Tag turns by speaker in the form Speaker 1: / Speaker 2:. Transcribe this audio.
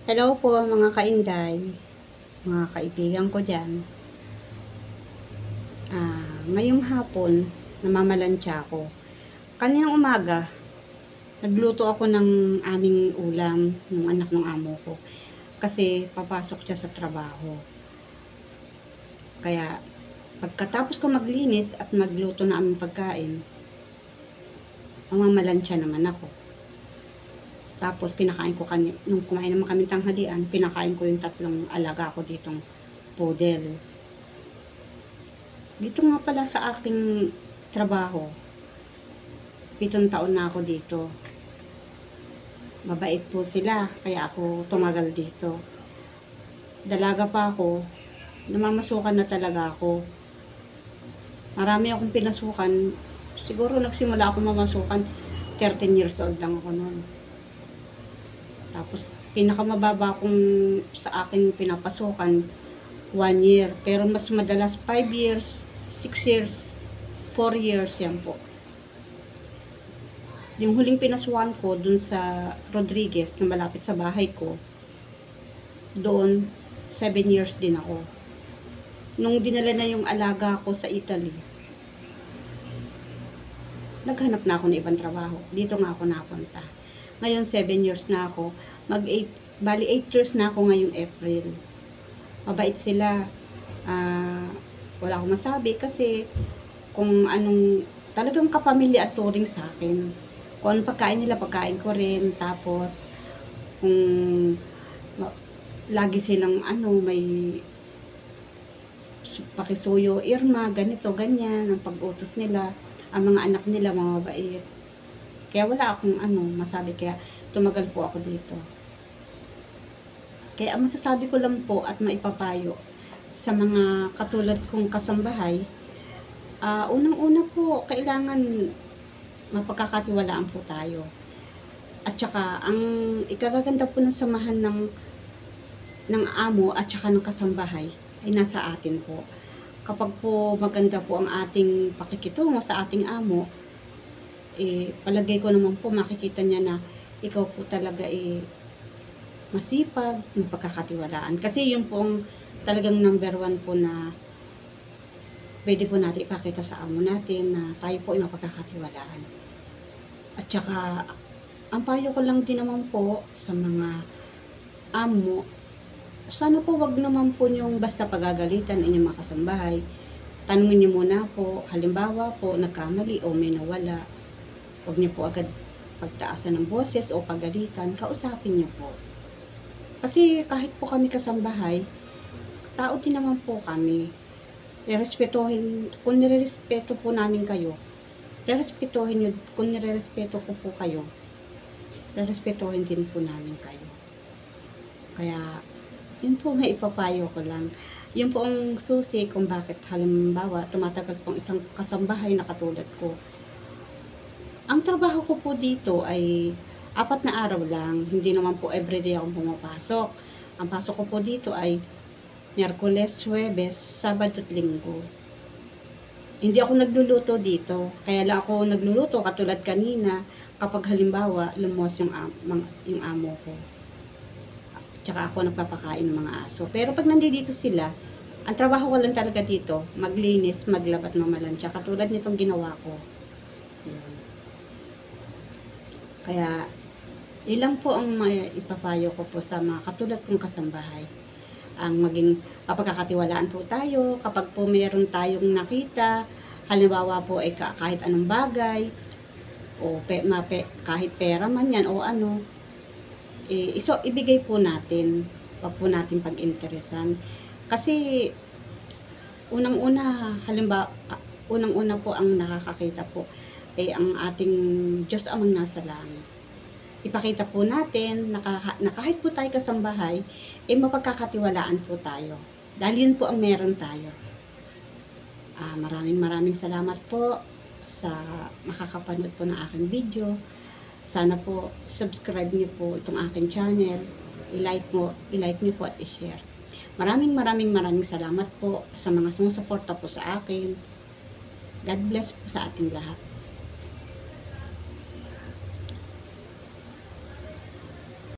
Speaker 1: Hello po mga kainday, mga kaibigan ko dyan. Ngayong hapon, namamalansya ako. Kaninang umaga, nagluto ako ng aming ulam ng anak ng amo ko. Kasi papasok siya sa trabaho. Kaya pagkatapos ko maglinis at magluto ng aming pagkain, namamalansya naman ako. Tapos pinakain ko nung kumain naman kami tanghalian, pinakain ko yung 3 alaga ko ditong poodle. Dito nga pala sa aking trabaho, 7 taon na ako dito. Mabait po sila, kaya ako tumagal dito. Dalaga pa ako, namamasukan na talaga ako. Marami akong pinasukan, siguro nagsimula ako mamasukan, 13 years old lang ako noon. Tapos, pinakamababa kong sa akin pinapasukan, 1 year. Pero mas madalas 5 years, 6 years, 4 years yan po. Yung huling pinasukan ko dun sa Rodriguez, na malapit sa bahay ko, doon, 7 years din ako. Nung dinala na yung alaga ko sa Italy, naghanap na ako ng ibang trabaho. Dito nga ako napunta. Ngayon, 7 years na ako. Bali 8 years na ako ngayong April. Mabait sila. Wala akong masabi kasi kung anong talagang kapamilya at turing sa akin. Kung anong pagkain nila, pagkain ko rin. Tapos, kung lagi silang may pakisuyo, Irma, ganito, ganyan, ang pag-utos nila. Ang mga anak nila, mabait. Kaya wala akong masabi, kaya tumagal po ako dito. Kaya ang masasabi ko lang po at maipapayo sa mga katulad kong kasambahay, unang-una po, kailangan mapagkakatiwalaan po tayo. At saka, ang ikagaganda po ng samahan ng amo at saka ng kasambahay ay nasa atin po. Kapag po maganda po ang ating pakikitungo sa ating amo, palagay ko naman po makikita niya na ikaw po talaga masipag, mapagkakatiwalaan. Kasi yun po ang talagang number 1 po na pwede po natin ipakita sa amo natin na tayo po ay mapagkakatiwalaan. At saka, ang payo ko lang din naman po sa mga amo, sana po wag naman po yung basta pagagalitan inyong mga kasambahay. Tanungin niyo muna po, halimbawa po, nagkamali o may nawala. Huwag niyo po agad pagtaasan ng boses o pagalitan, kausapin niyo po. Kasi kahit po kami kasambahay, tao din naman po kami. Kung nirerespeto po namin kayo, rerespetuhin niyo, kung nirerespeto ko po kayo, rerespetuhin din po namin kayo. Kaya, yun po may ipapayo ko lang. Yun po ang susi kung bakit halimbawa tumatagal pong isang kasambahay na katulad ko. Ang trabaho ko po dito ay 4 na araw lang. Hindi naman po everyday akong pumapasok. Ang pasok ko po dito ay Miyerkules, Huwebes, Sabado at Linggo. Hindi ako nagluluto dito. Kaya lang ako nagluluto katulad kanina kapag halimbawa lumuwas yung amo ko. Tsaka ako nagpapakain ng mga aso. Pero pag nandito sila, ang trabaho ko lang talaga dito, maglinis, maglaba at mamalansya. Katulad nitong ginawa ko. Kaya, ilang po ang ipapayo ko po sa mga katulad kong kasambahay. Ang maging pagkakatiwalaan po tayo, kapag po mayroon tayong nakita, halimbawa po ay kahit anong bagay, o kahit pera man yan, o ibigay po natin, wag po natin pag-interesan. Kasi, unang-una po ang nakakakita po, ay ang ating Diyos amang nasa langit. Ipakita po natin na kahit po tayo kasambahay, mapagkakatiwalaan po tayo. Dahil yun po ang meron tayo. Maraming salamat po sa makakapanood po ng aking video. Sana po subscribe niyo po itong aking channel. I-like niyo po at i-share. Maraming salamat po sa mga sumusuporta po sa akin. God bless po sa ating lahat.